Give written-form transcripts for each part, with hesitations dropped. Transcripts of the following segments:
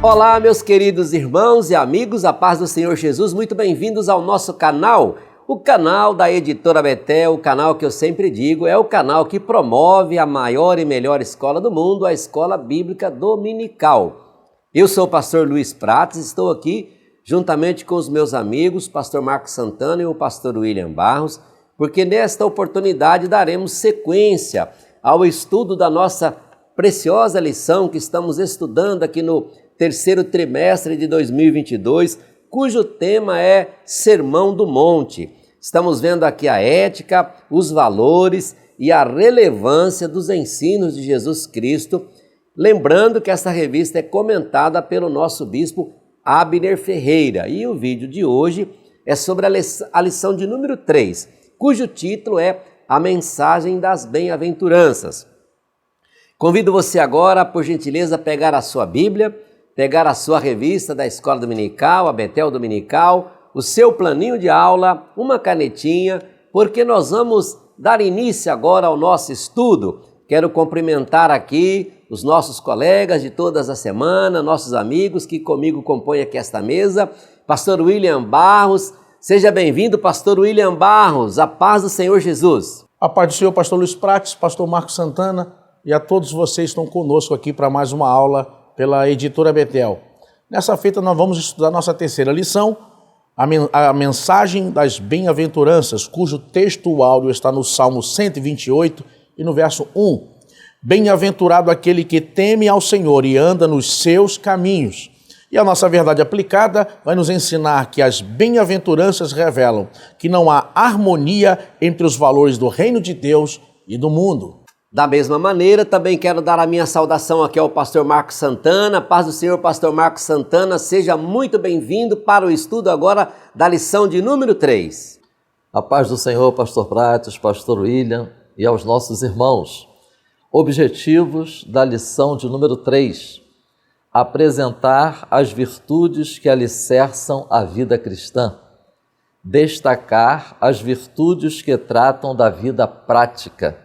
Olá, meus queridos irmãos e amigos, a paz do Senhor Jesus, muito bem-vindos ao nosso canal, o canal da Editora Betel, o canal que eu sempre digo, é o canal que promove a maior e melhor escola do mundo, a Escola Bíblica Dominical. Eu sou o pastor Luiz Prates, estou aqui juntamente com os meus amigos, pastor Marcos Santana e o pastor William Barros, porque nesta oportunidade daremos sequência ao estudo da nossa preciosa lição que estamos estudando aqui no terceiro trimestre de 2022, cujo tema é Sermão do Monte. Estamos vendo aqui a ética, os valores e a relevância dos ensinos de Jesus Cristo. Lembrando que essa revista é comentada pelo nosso bispo Abner Ferreira. E o vídeo de hoje é sobre a lição de número 3, cujo título é A Mensagem das Bem-aventuranças. Convido você agora, por gentileza, a pegar a sua Bíblia, pegar a sua revista da Escola Dominical, a Betel Dominical, o seu planinho de aula, uma canetinha, porque nós vamos dar início agora ao nosso estudo. Quero cumprimentar aqui os nossos colegas de todas as semanas, nossos amigos que comigo compõem aqui esta mesa. Pastor William Barros, seja bem-vindo, pastor William Barros, a paz do Senhor Jesus. A paz do Senhor, pastor Luiz Prates, pastor Marcos Santana e a todos vocês que estão conosco aqui para mais uma aula pela Editora Betel. Nessa feita nós vamos estudar nossa terceira lição, a mensagem das bem-aventuranças, cujo texto áudio está no Salmo 128 e no verso 1. Bem-aventurado aquele que teme ao Senhor e anda nos seus caminhos. E a nossa verdade aplicada vai nos ensinar que as bem-aventuranças revelam que não há harmonia entre os valores do reino de Deus e do mundo. Da mesma maneira, também quero dar a minha saudação aqui ao pastor Marcos Santana. Paz do Senhor, pastor Marcos Santana, seja muito bem-vindo para o estudo agora da lição de número 3. A paz do Senhor, pastor Prates, pastor William e aos nossos irmãos. Objetivos da lição de número 3. Apresentar as virtudes que alicerçam a vida cristã. Destacar as virtudes que tratam da vida prática.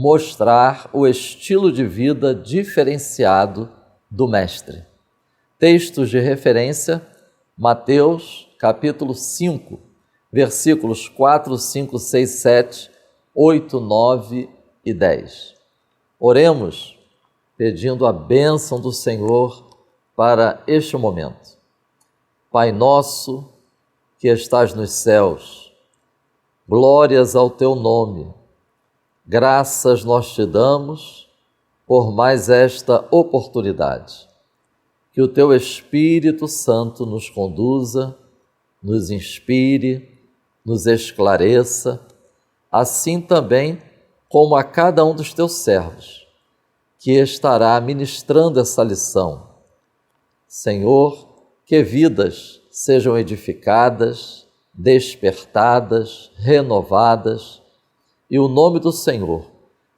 Mostrar o estilo de vida diferenciado do Mestre. Textos de referência, Mateus, capítulo 5, versículos 4, 5, 6, 7, 8, 9 e 10. Oremos, pedindo a bênção do Senhor para este momento. Pai nosso, que estás nos céus, glórias ao teu nome. Graças nós te damos por mais esta oportunidade. Que o teu Espírito Santo nos conduza, nos inspire, nos esclareça, assim também como a cada um dos teus servos, que estará ministrando essa lição. Senhor, que vidas sejam edificadas, despertadas, renovadas, e o nome do Senhor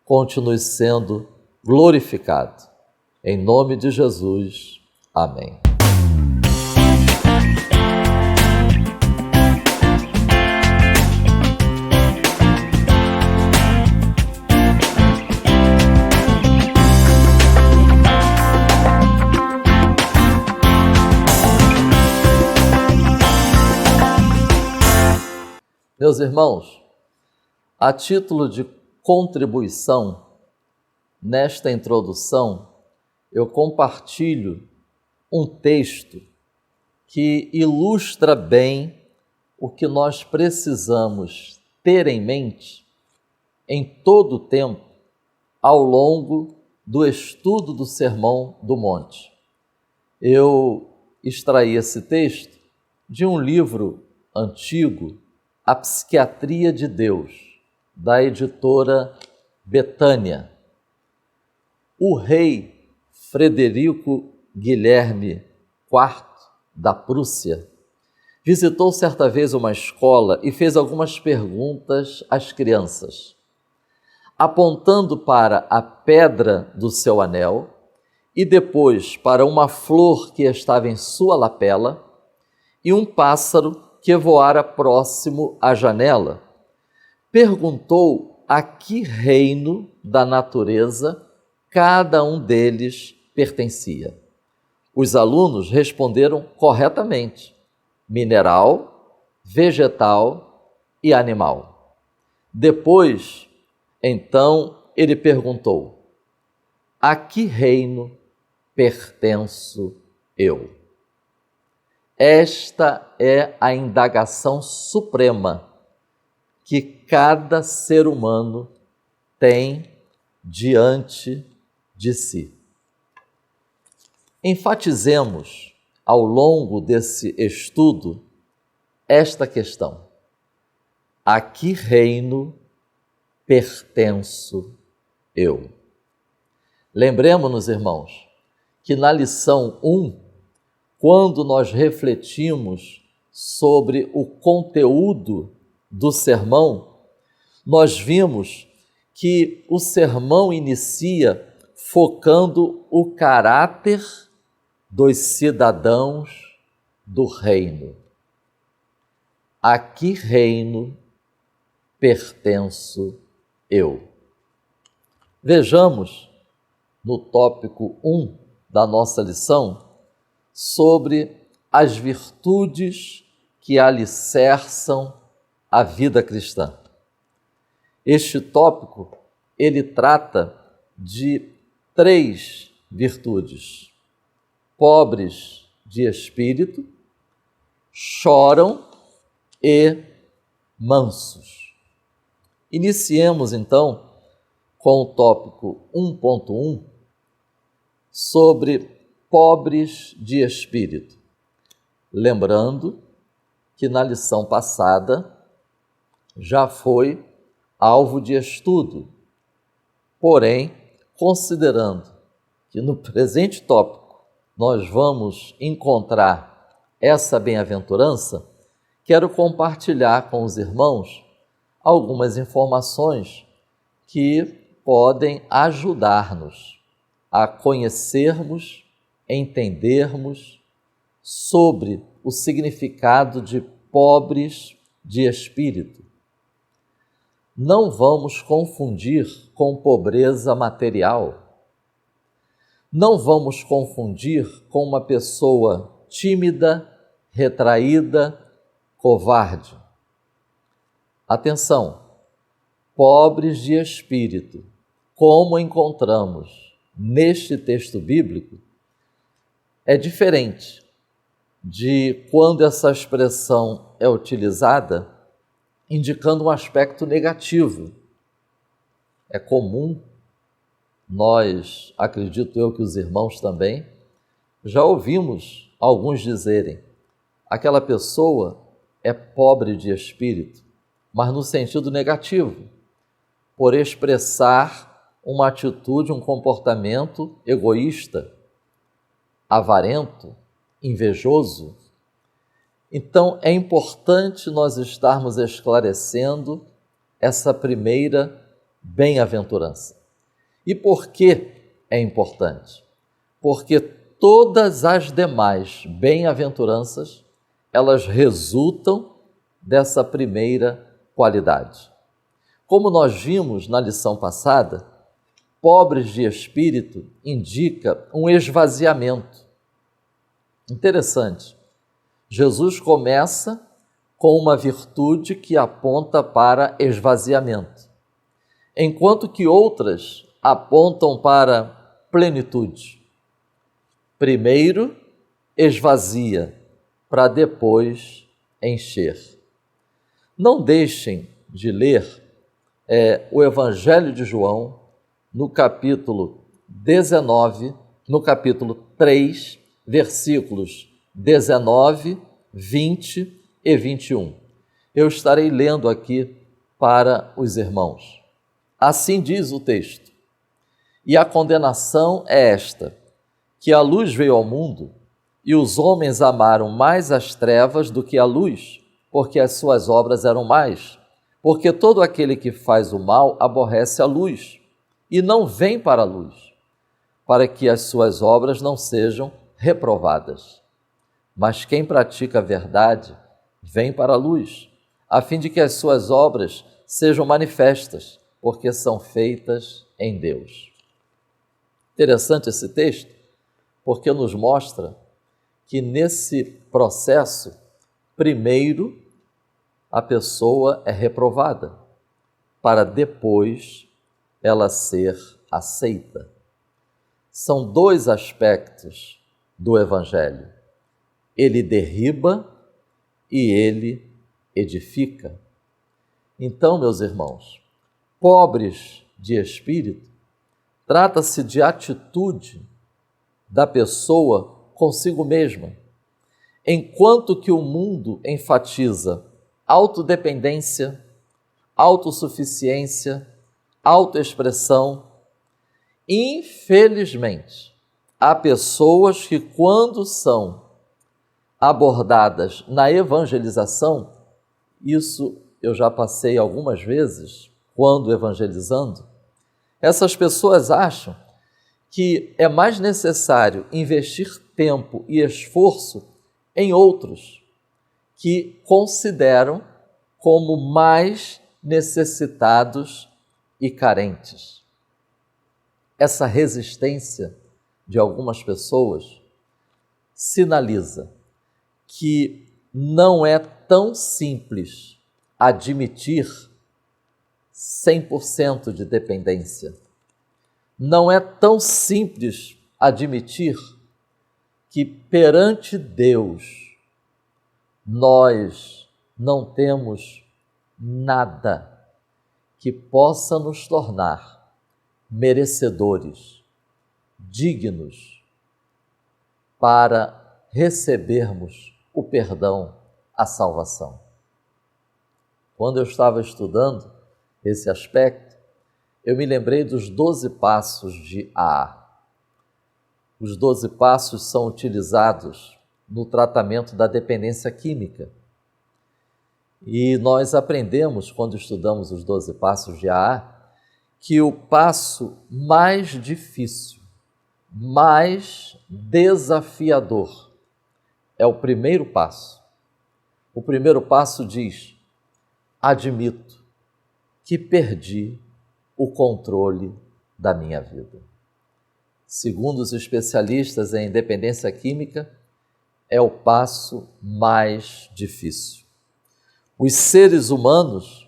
continue sendo glorificado. Em nome de Jesus. Amém. Meus irmãos, a título de contribuição, nesta introdução, eu compartilho um texto que ilustra bem o que nós precisamos ter em mente em todo o tempo ao longo do estudo do Sermão do Monte. Eu extraí esse texto de um livro antigo, A Psiquiatria de Deus, da editora Betânia. O rei Frederico Guilherme IV da Prússia visitou certa vez uma escola e fez algumas perguntas às crianças. Apontando para a pedra do seu anel e depois para uma flor que estava em sua lapela e um pássaro que voara próximo à janela, perguntou a que reino da natureza cada um deles pertencia. Os alunos responderam corretamente: mineral, vegetal e animal. Depois, então, ele perguntou: a que reino pertenço eu? Esta é a indagação suprema que cada ser humano tem diante de si. Enfatizemos, ao longo desse estudo, esta questão: a que reino pertenço eu? Lembremos-nos, irmãos, que na lição 1, quando nós refletimos sobre o conteúdo do sermão, nós vimos que o sermão inicia focando o caráter dos cidadãos do reino. A que reino pertenço eu? Vejamos no tópico 1 da nossa lição sobre as virtudes que alicerçam a vida cristã. Este tópico, ele trata de 3 virtudes: pobres de espírito, choram e mansos. Iniciemos então com o tópico 1.1 sobre pobres de espírito. Lembrando que na lição passada já foi alvo de estudo, porém, considerando que no presente tópico nós vamos encontrar essa bem-aventurança, quero compartilhar com os irmãos algumas informações que podem ajudar-nos a conhecermos, entendermos sobre o significado de pobres de espírito. Não vamos confundir com pobreza material. Não vamos confundir com uma pessoa tímida, retraída, covarde. Atenção! Pobres de espírito, como encontramos neste texto bíblico, é diferente de quando essa expressão é utilizada indicando um aspecto negativo. É comum, nós, acredito eu que os irmãos também, já ouvimos alguns dizerem: aquela pessoa é pobre de espírito, mas no sentido negativo, por expressar uma atitude, um comportamento egoísta, avarento, invejoso. Então, é importante nós estarmos esclarecendo essa primeira bem-aventurança. E por que é importante? Porque todas as demais bem-aventuranças, elas resultam dessa primeira qualidade. Como nós vimos na lição passada, pobres de espírito indica um esvaziamento. Interessante. Jesus começa com uma virtude que aponta para esvaziamento, enquanto que outras apontam para plenitude. Primeiro esvazia, para depois encher. Não deixem de ler o Evangelho de João, no capítulo 19, no capítulo 3, versículos 19, 20 e 21. Eu estarei lendo aqui para os irmãos. Assim diz o texto: e a condenação é esta, que a luz veio ao mundo, e os homens amaram mais as trevas do que a luz, porque as suas obras eram más. Porque todo aquele que faz o mal aborrece a luz, e não vem para a luz, para que as suas obras não sejam reprovadas. Mas quem pratica a verdade vem para a luz, a fim de que as suas obras sejam manifestas, porque são feitas em Deus. Interessante esse texto, porque nos mostra que nesse processo, primeiro, a pessoa é reprovada, para depois ela ser aceita. São dois aspectos do Evangelho. Ele derriba e ele edifica. Então, meus irmãos, pobres de espírito, trata-se de atitude da pessoa consigo mesma. Enquanto que o mundo enfatiza autodependência, autossuficiência, autoexpressão, infelizmente, há pessoas que, quando são abordadas na evangelização, isso eu já passei algumas vezes quando evangelizando, essas pessoas acham que é mais necessário investir tempo e esforço em outros que consideram como mais necessitados e carentes. Essa resistência de algumas pessoas sinaliza que não é tão simples admitir 100% de dependência. Não é tão simples admitir que perante Deus nós não temos nada que possa nos tornar merecedores, dignos para recebermos o perdão, a salvação. Quando eu estava estudando esse aspecto, eu me lembrei dos 12 passos de AA. Os 12 passos são utilizados no tratamento da dependência química. E nós aprendemos, quando estudamos os 12 passos de AA, que o passo mais difícil, mais desafiador, é o primeiro passo. O primeiro passo diz: admito que perdi o controle da minha vida. Segundo os especialistas em dependência química, é o passo mais difícil. Os seres humanos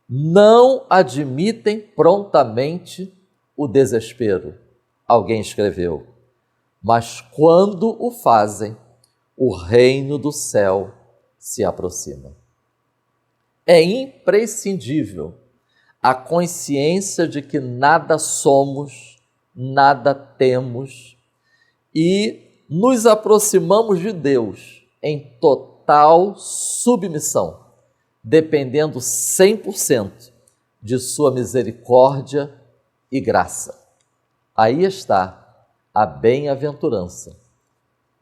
não admitem prontamente o desespero, alguém escreveu, mas quando o fazem, o reino do céu se aproxima. É imprescindível a consciência de que nada somos, nada temos e nos aproximamos de Deus em total submissão, dependendo 100% de sua misericórdia e graça. Aí está a bem-aventurança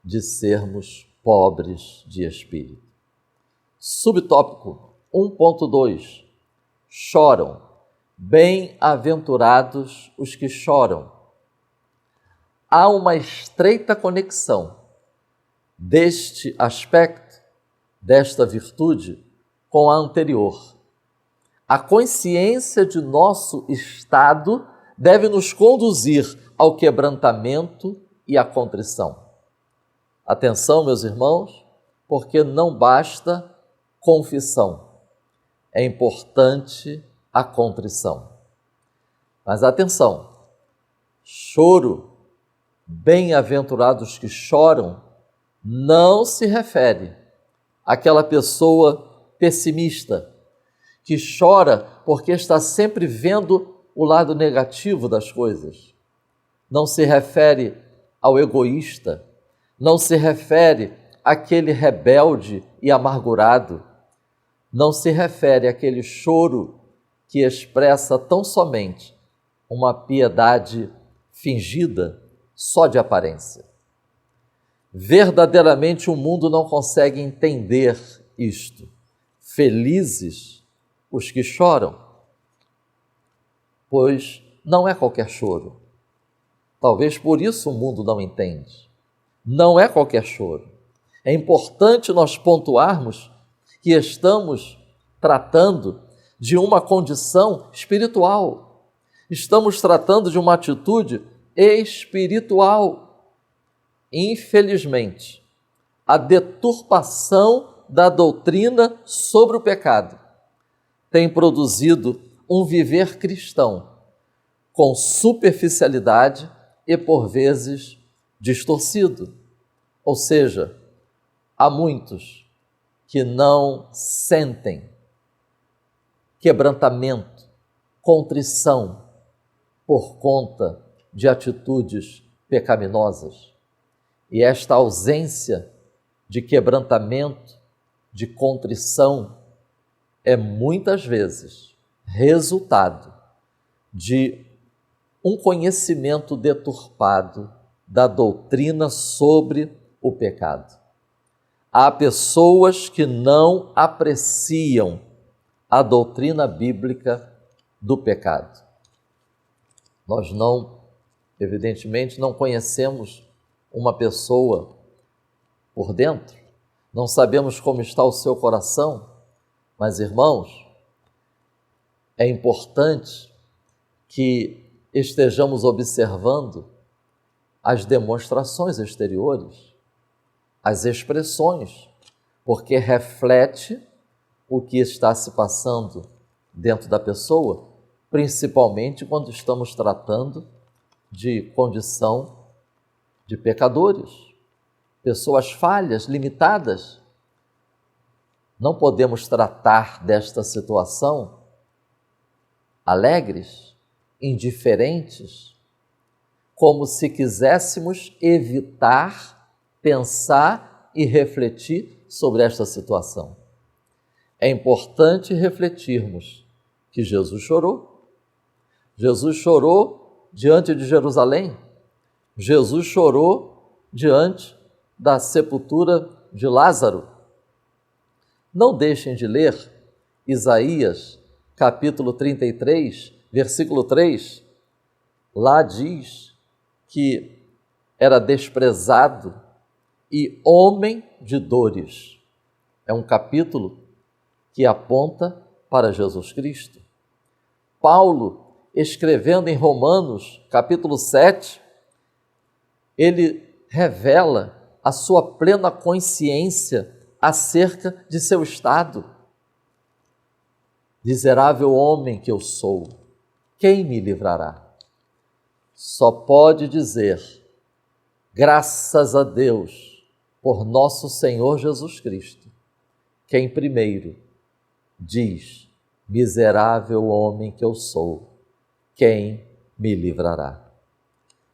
de sermos pobres de espírito. Subtópico 1.2. Choram. Bem-aventurados os que choram. Há uma estreita conexão deste aspecto, desta virtude, com a anterior. A consciência de nosso estado deve nos conduzir ao quebrantamento e à contrição. Atenção, meus irmãos, porque não basta confissão. É importante a contrição. Mas atenção, choro, bem-aventurados que choram, não se refere àquela pessoa pessimista que chora porque está sempre vendo o lado negativo das coisas. Não se refere ao egoísta, não se refere àquele rebelde e amargurado, não se refere àquele choro que expressa tão somente uma piedade fingida, só de aparência. Verdadeiramente o mundo não consegue entender isto. Felizes os que choram, pois não é qualquer choro. Talvez por isso o mundo não entende. Não é qualquer choro. É importante nós pontuarmos que estamos tratando de uma condição espiritual. Estamos tratando de uma atitude espiritual. infelizmente, a deturpação da doutrina sobre o pecado tem produzido um viver cristão com superficialidade e, por vezes, distorcido. Ou seja, há muitos que não sentem quebrantamento, contrição por conta de atitudes pecaminosas. E esta ausência de quebrantamento, de contrição, é muitas vezes resultado de um conhecimento deturpado da doutrina sobre o pecado. Há pessoas que não apreciam a doutrina bíblica do pecado. Nós evidentemente, não conhecemos uma pessoa por dentro, não sabemos como está o seu coração, mas, irmãos, é importante que estejamos observando as demonstrações exteriores, as expressões, porque reflete o que está se passando dentro da pessoa, principalmente quando estamos tratando de condição de pecadores, pessoas falhas, limitadas. Não podemos tratar desta situação alegres, indiferentes, como se quiséssemos evitar pensar e refletir sobre esta situação. É importante refletirmos que Jesus chorou. Jesus chorou diante de Jerusalém. Jesus chorou diante da sepultura de Lázaro. Não deixem de ler Isaías, capítulo 33, versículo 3. Lá diz que era desprezado e homem de dores. É um capítulo que aponta para Jesus Cristo. Paulo, escrevendo em Romanos, capítulo 7, ele revela a sua plena consciência acerca de seu estado. Miserável homem que eu sou, quem me livrará? Só pode dizer, graças a Deus, por nosso Senhor Jesus Cristo, quem primeiro diz, miserável homem que eu sou, quem me livrará?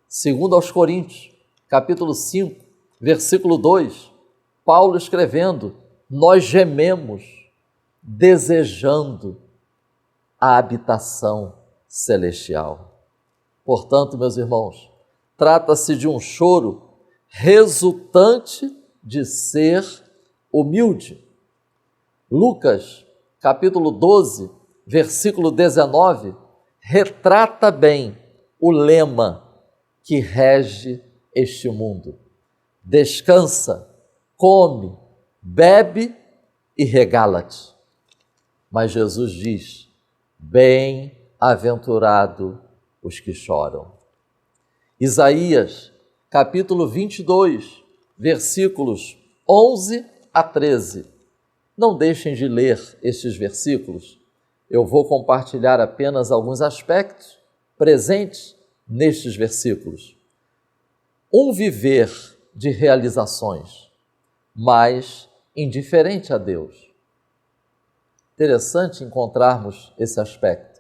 Segundo aos Coríntios, capítulo 5, versículo 2, Paulo escrevendo, nós gememos, desejando a habitação celestial. Portanto, meus irmãos, trata-se de um choro resultante de ser humilde. Lucas, capítulo 12, versículo 19, retrata bem o lema que rege este mundo. Descansa, come, bebe e regala-te. Mas Jesus diz, bem-aventurado os que choram. Isaías, capítulo 22, versículos 11 a 13. Não deixem de ler estes versículos. Eu vou compartilhar apenas alguns aspectos presentes nestes versículos. Um viver de realizações, mas indiferente a Deus. Interessante encontrarmos esse aspecto.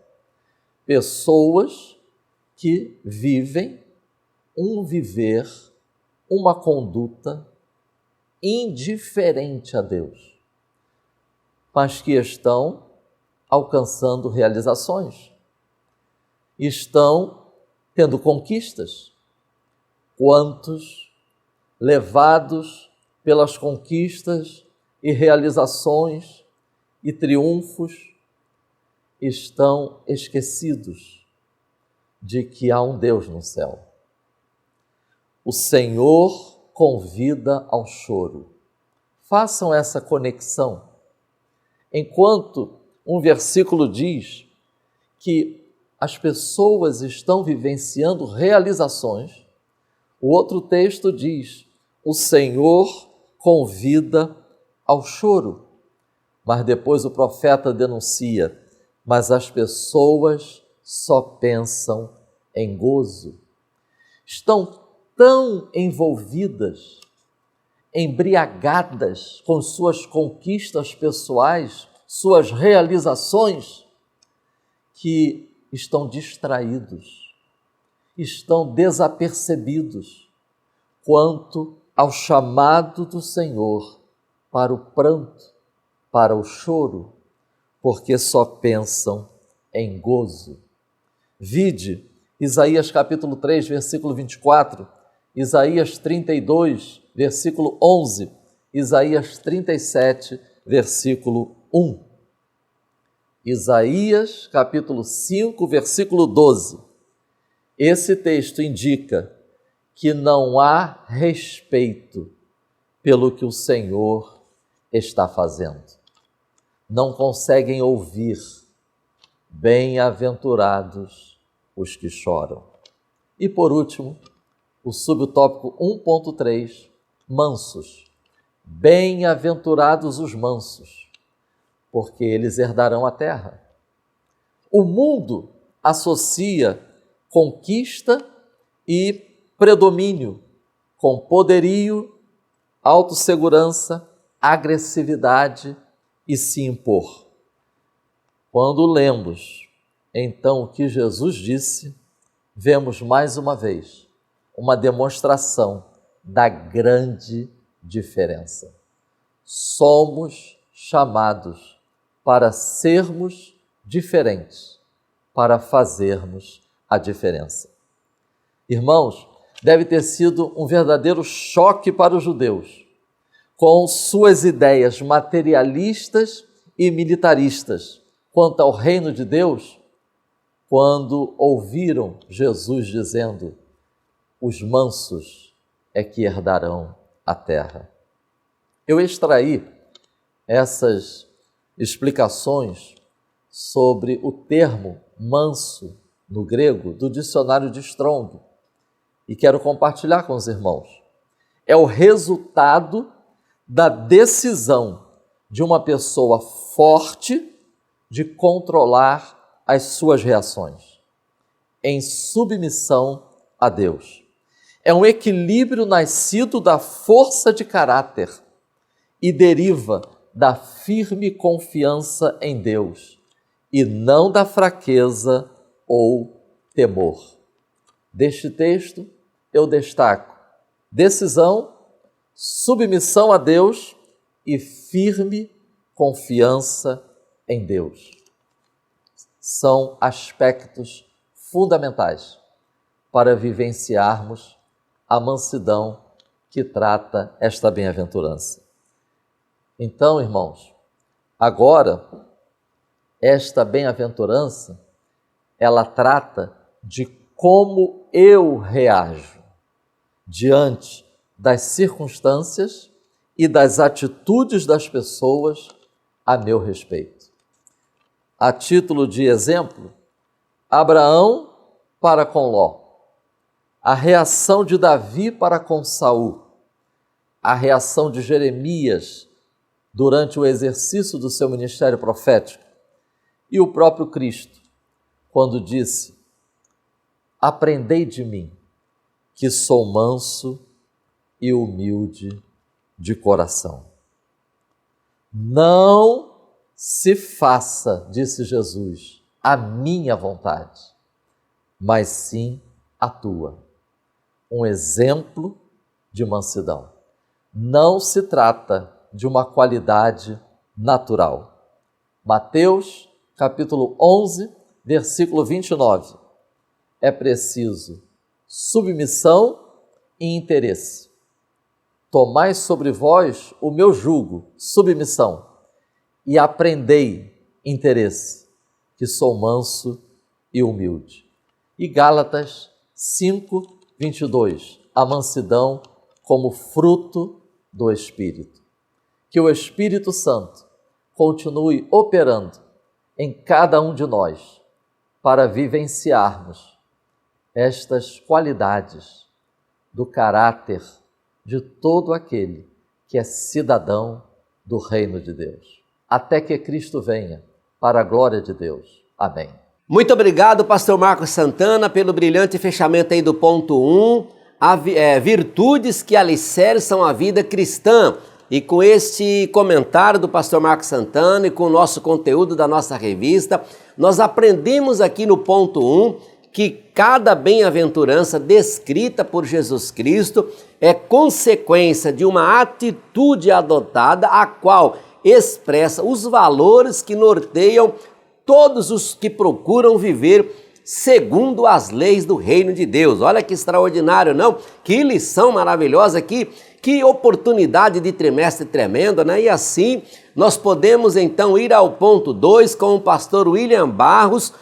Pessoas que vivem um viver, uma conduta indiferente a Deus, mas que estão alcançando realizações, estão tendo conquistas. Quantos, levados pelas conquistas e realizações e triunfos, estão esquecidos de que há um Deus no céu. O Senhor convida ao choro. Façam essa conexão. Enquanto um versículo diz que as pessoas estão vivenciando realizações, o outro texto diz o Senhor convida ao choro. Mas depois o profeta denuncia: mas as pessoas só pensam em gozo. Estão tão envolvidas, embriagadas com suas conquistas pessoais, suas realizações, que estão distraídos, estão desapercebidos quanto ao chamado do Senhor para o pranto, para o choro, porque só pensam em gozo. Vide Isaías capítulo 3, versículo 24, Isaías 32, versículo 11, Isaías 37, versículo 1. Isaías capítulo 5, versículo 12. Esse texto indica que não há respeito pelo que o Senhor está fazendo. Não conseguem ouvir. Bem-aventurados os que choram. E por último, o subtópico 1.3, mansos. Bem-aventurados os mansos, porque eles herdarão a terra. O mundo associa conquista e predomínio com poderio, autossegurança, agressividade e se impor. Quando lemos, então, o que Jesus disse, vemos mais uma vez uma demonstração da grande diferença. Somos chamados para sermos diferentes, para fazermos a diferença. Irmãos, deve ter sido um verdadeiro choque para os judeus, com suas ideias materialistas e militaristas quanto ao reino de Deus, quando ouviram Jesus dizendo: os mansos é que herdarão a terra. Eu extraí essas explicações sobre o termo manso no grego do dicionário de Strong e quero compartilhar com os irmãos. É o resultado da decisão de uma pessoa forte de controlar as suas reações, em submissão a Deus. É um equilíbrio nascido da força de caráter e deriva da firme confiança em Deus e não da fraqueza ou temor. Deste texto eu destaco decisão, submissão a Deus e firme confiança em Deus. São aspectos fundamentais para vivenciarmos a mansidão que trata esta bem-aventurança. Então, irmãos, agora, esta bem-aventurança, ela trata de como eu reajo diante das circunstâncias e das atitudes das pessoas a meu respeito. A título de exemplo, Abraão para com Ló, a reação de Davi para com Saul, a reação de Jeremias durante o exercício do seu ministério profético e o próprio Cristo, quando disse: aprendei de mim, que sou manso e humilde de coração. Não se faça, disse Jesus, a minha vontade, mas sim a tua. Um exemplo de mansidão. Não se trata de uma qualidade natural. Mateus, capítulo 11, versículo 29. É preciso submissão e interesse. Tomai sobre vós o meu jugo, submissão, e aprendei, interesse, que sou manso e humilde. E Gálatas 5, 22, a mansidão como fruto do Espírito. Que o Espírito Santo continue operando em cada um de nós para vivenciarmos estas qualidades do caráter de todo aquele que é cidadão do reino de Deus, até que Cristo venha, para a glória de Deus. Amém. Muito obrigado, pastor Marcos Santana, pelo brilhante fechamento aí do ponto 1, virtudes que alicerçam a vida cristã. E com este comentário do pastor Marcos Santana e com o nosso conteúdo da nossa revista, nós aprendemos aqui no ponto 1 que cada bem-aventurança descrita por Jesus Cristo é consequência de uma atitude adotada, a qual expressa os valores que norteiam todos os que procuram viver segundo as leis do reino de Deus. Olha que extraordinário, não? Que lição maravilhosa aqui, que oportunidade de trimestre tremenda, né? E assim nós podemos então ir ao ponto 2 com o pastor William Barros,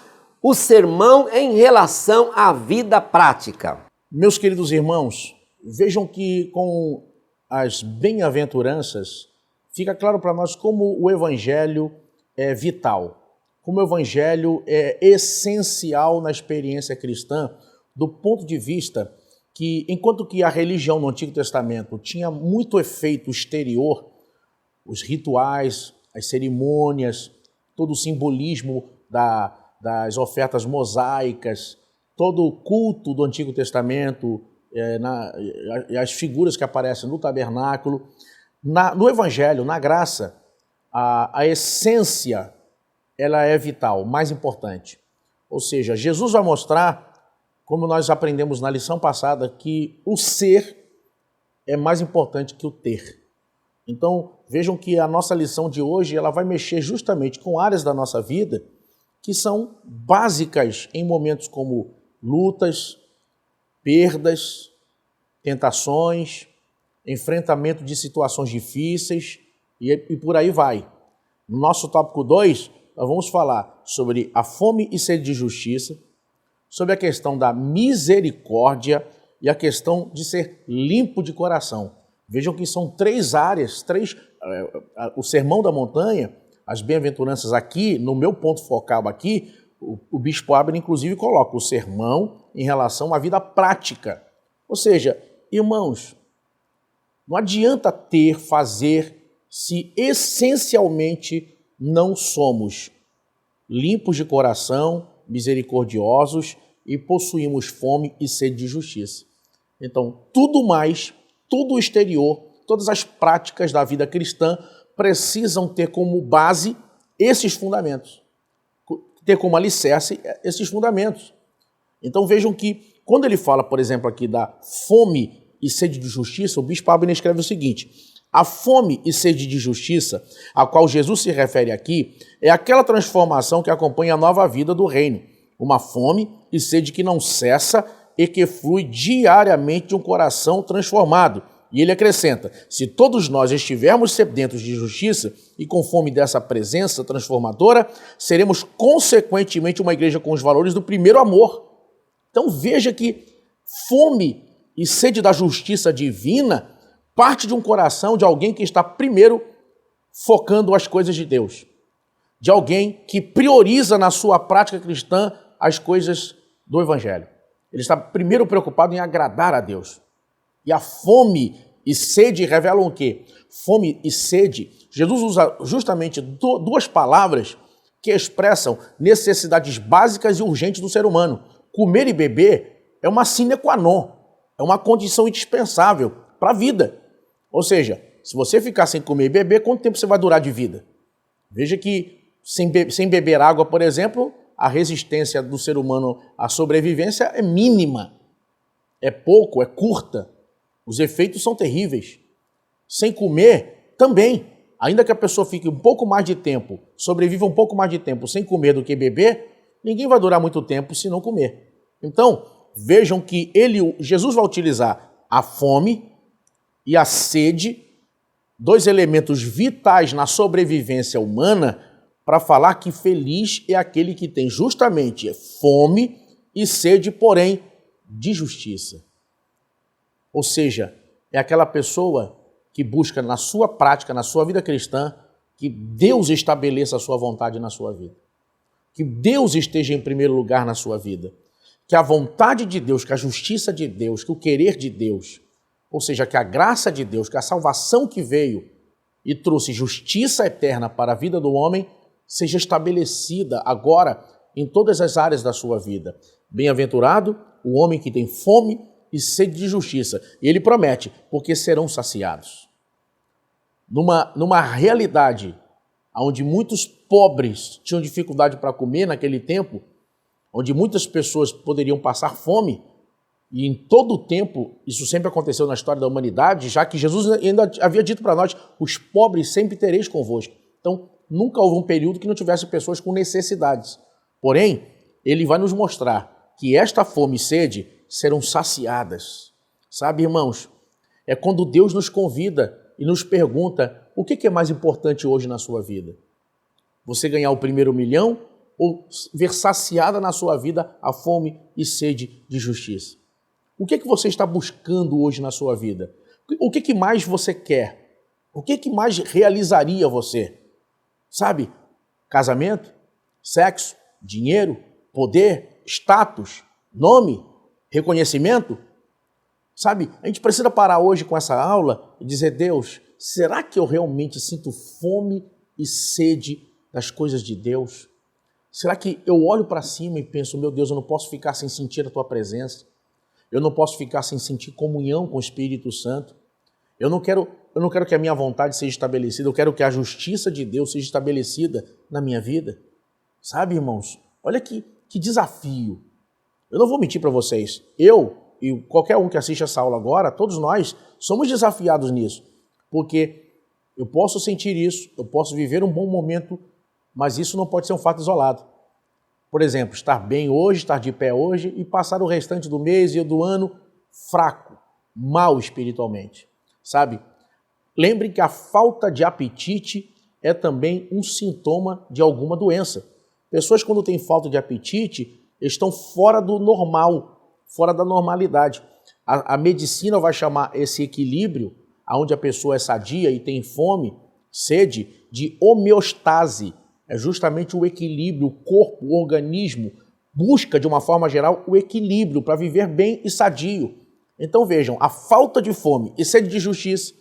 o sermão em relação à vida prática. Meus queridos irmãos, vejam que com as bem-aventuranças fica claro para nós como o evangelho é vital, como o evangelho é essencial na experiência cristã, do ponto de vista que, enquanto que a religião no Antigo Testamento tinha muito efeito exterior, os rituais, as cerimônias, todo o simbolismo das ofertas mosaicas, todo o culto do Antigo Testamento, as figuras que aparecem no tabernáculo. No Evangelho, na graça, a essência ela é vital, mais importante. Ou seja, Jesus vai mostrar, como nós aprendemos na lição passada, que o ser é mais importante que o ter. Então, vejam que a nossa lição de hoje ela vai mexer justamente com áreas da nossa vida que são básicas em momentos como lutas, perdas, tentações, enfrentamento de situações difíceis e por aí vai. No nosso tópico 2, nós vamos falar sobre a fome e sede de justiça, sobre a questão da misericórdia e a questão de ser limpo de coração. Vejam que são 3 áreas, o Sermão da Montanha, as bem-aventuranças aqui, no meu ponto focal aqui, o bispo Abner inclusive coloca o sermão em relação à vida prática. Ou seja, irmãos, não adianta fazer, se essencialmente não somos limpos de coração, misericordiosos e possuímos fome e sede de justiça. Então, tudo mais, tudo o exterior, todas as práticas da vida cristã precisam ter como base esses fundamentos, ter como alicerce esses fundamentos. Então vejam que quando ele fala, por exemplo, aqui da fome e sede de justiça, o bispo Abner escreve o seguinte: a fome e sede de justiça, a qual Jesus se refere aqui, é aquela transformação que acompanha a nova vida do reino, uma fome e sede que não cessa e que flui diariamente de um coração transformado. E ele acrescenta: se todos nós estivermos sedentos de justiça e com fome dessa presença transformadora, seremos consequentemente uma igreja com os valores do primeiro amor. Então veja que fome e sede da justiça divina parte de um coração de alguém que está primeiro focando as coisas de Deus, de alguém que prioriza na sua prática cristã as coisas do Evangelho. Ele está primeiro preocupado em agradar a Deus. E a fome e sede revelam o quê? Fome e sede, Jesus usa justamente 2 palavras que expressam necessidades básicas e urgentes do ser humano. Comer e beber é uma sine qua non, é uma condição indispensável para a vida. Ou seja, se você ficar sem comer e beber, quanto tempo você vai durar de vida? Veja que sem beber água, por exemplo, a resistência do ser humano à sobrevivência é mínima, é pouco, é curta. Os efeitos são terríveis. Sem comer, também. Ainda que a pessoa fique um pouco mais de tempo, sobreviva um pouco mais de tempo sem comer do que beber, ninguém vai durar muito tempo se não comer. Então, vejam que Jesus vai utilizar a fome e a sede, 2 elementos vitais na sobrevivência humana, para falar que feliz é aquele que tem justamente fome e sede, porém, de justiça. Ou seja, é aquela pessoa que busca na sua prática, na sua vida cristã, que Deus estabeleça a sua vontade na sua vida. Que Deus esteja em primeiro lugar na sua vida. Que a vontade de Deus, que a justiça de Deus, que o querer de Deus Ou seja, que a graça de Deus, que a salvação que veio e trouxe justiça eterna para a vida do homem, seja estabelecida agora em todas as áreas da sua vida. Bem-aventurado o homem que tem fome e sede de justiça. E ele promete, porque serão saciados. Numa realidade onde muitos pobres tinham dificuldade para comer naquele tempo, onde muitas pessoas poderiam passar fome, e em todo o tempo, isso sempre aconteceu na história da humanidade, já que Jesus ainda havia dito para nós, os pobres sempre tereis convosco. Então, nunca houve um período que não tivesse pessoas com necessidades. Porém, ele vai nos mostrar que esta fome e sede serão saciadas. Sabe, irmãos, é quando Deus nos convida e nos pergunta, o que é mais importante hoje na sua vida? Você ganhar o primeiro milhão ou ver saciada na sua vida a fome e sede de justiça? O que você está buscando hoje na sua vida? O que mais você quer? O que mais realizaria você? Sabe? Casamento? Sexo? Dinheiro? Poder? Status? Nome? Reconhecimento? Sabe? A gente precisa parar hoje com essa aula e dizer, Deus, será que eu realmente sinto fome e sede das coisas de Deus? Será que eu olho para cima e penso, meu Deus, eu não posso ficar sem sentir a Tua presença? Eu não posso ficar sem sentir comunhão com o Espírito Santo? Eu não quero que a minha vontade seja estabelecida, eu quero que a justiça de Deus seja estabelecida na minha vida. Sabe, irmãos? Olha que desafio. Eu não vou mentir para vocês. Eu e qualquer um que assiste essa aula agora, todos nós somos desafiados nisso. Porque eu posso sentir isso, eu posso viver um bom momento, mas isso não pode ser um fato isolado. Por exemplo, estar bem hoje, estar de pé hoje e passar o restante do mês e do ano fraco, mal espiritualmente. Sabe? Lembrem que a falta de apetite é também um sintoma de alguma doença. Pessoas, quando têm falta de apetite, estão fora do normal, fora da normalidade. A medicina vai chamar esse equilíbrio, onde a pessoa é sadia e tem fome, sede, de homeostase. É justamente o equilíbrio, o corpo, o organismo busca, de uma forma geral, o equilíbrio para viver bem e sadio. Então vejam, a falta de fome e sede de justiça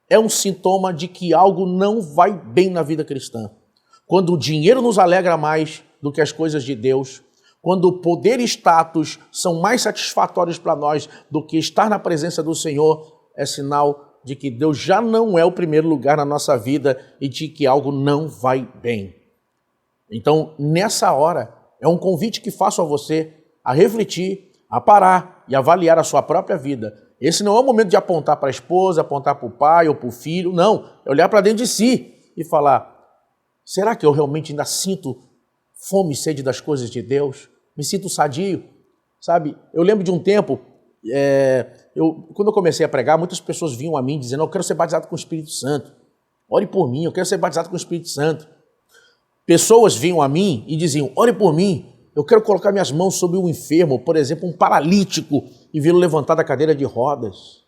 é um sintoma de que algo não vai bem na vida cristã. Quando o dinheiro nos alegra mais do que as coisas de Deus, quando o poder e status são mais satisfatórios para nós do que estar na presença do Senhor, é sinal de que Deus já não é o primeiro lugar na nossa vida e de que algo não vai bem. Então, nessa hora, é um convite que faço a você a refletir, a parar e avaliar a sua própria vida. Esse não é o momento de apontar para a esposa, apontar para o pai ou para o filho, não. É olhar para dentro de si e falar, será que eu realmente ainda sinto fome e sede das coisas de Deus? Me sinto sadio? Sabe, eu lembro de um tempo, quando eu comecei a pregar, muitas pessoas vinham a mim dizendo, eu quero ser batizado com o Espírito Santo. Ore por mim, eu quero ser batizado com o Espírito Santo. Pessoas vinham a mim e diziam, ore por mim, eu quero colocar minhas mãos sobre um enfermo, por exemplo, um paralítico, e vê-lo levantar da cadeira de rodas.